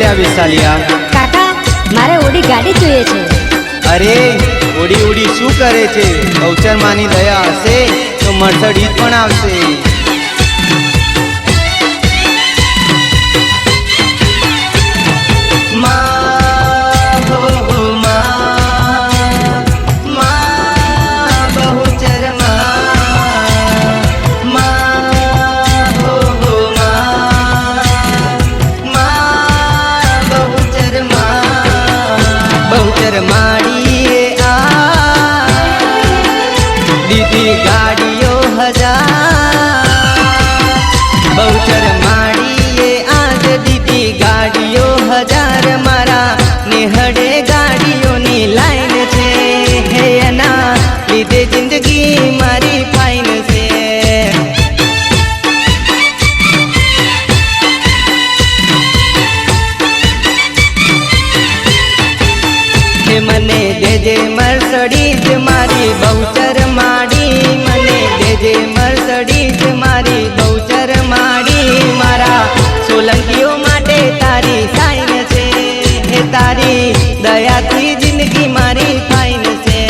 લ્યા વિશાલિયા? કાકા મારે ઓડી ગાડી જોઈએ છે। અરે ઓડી ઓડી શું કરે છે? અવસર માની દયા હશે તો મર્સિડીઝ પણ આવશે। गाड़ियों हजार बहुचर माड़िए आज दीदी गाड़ियों हजार मारा नेहड़े गाड़ियों नी लाइन छे हे एना लीधे जिंदगी मारी फाइन छे। हे मने देजे मर्सिडीज मारी बहुचर माड़ी मने देजे मर्सिडीज मारी बहुचर माड़ी मारा सोलंकीओ माटे तारी साइन छे हे तारी दया थी जिंदगी मारी फाइन छे।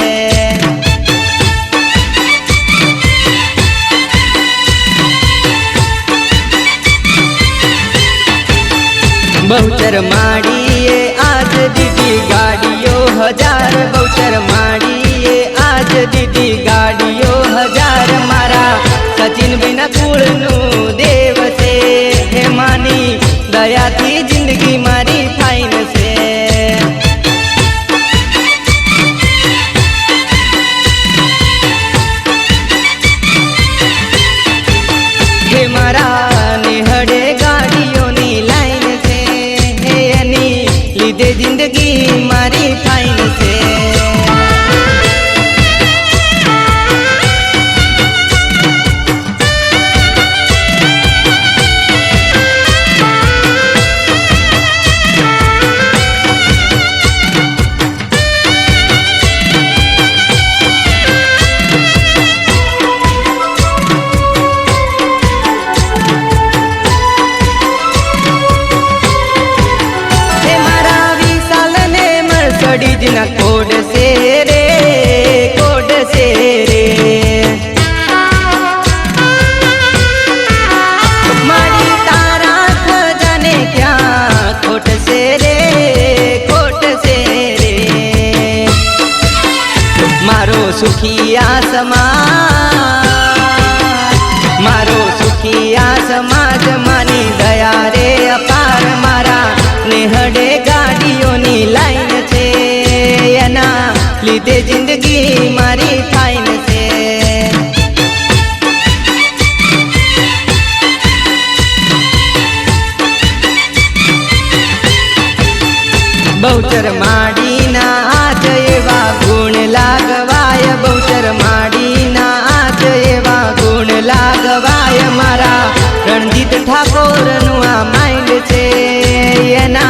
बहुचर माड़िए आज दीदी गाड़ियों हजार बहुचर माड़िए आज दीदी गाड़ियों हजार मारा सचिन बिना कुळनु देव से हे मानी दया थी जिंदगी मारी फाइन से। हे मारा नेहड़े गाड़ियों नी लाइन से हे एनी लीधे जिंदगी मारी फाइन से। मर्सिडीज कोड से रे मारी तारा जाने क्या खोट से रे मारो सुखिया समाज मानी दया रे अपार मारा नेहड़े गाड़ियों नी लाइन छे एना लीधे जिंदगी मारी फाइन से। बहुचर माड़ी ना आज एवा गुण लागवाय बहुचर माड़ी ना आज एवा गुण लागवाय मारा रणजीत ठाकोर नु आ माइंड छे एना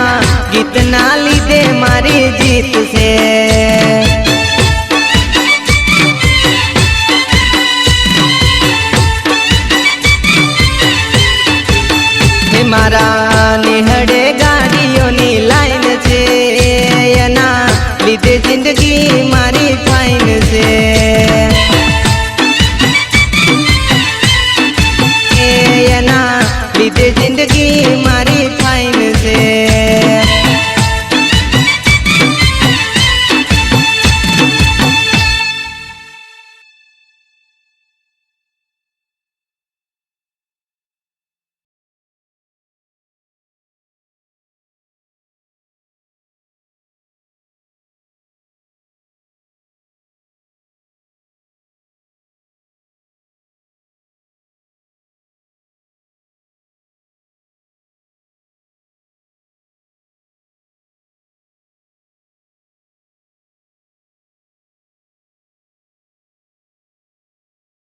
गीत ना लीधे मारी जीत से। हे मारा नेहड़े गाड़ियों नी लाइन छे एना लीधे जिंदगी मारी फाइन से। एना लीधे जिंदगी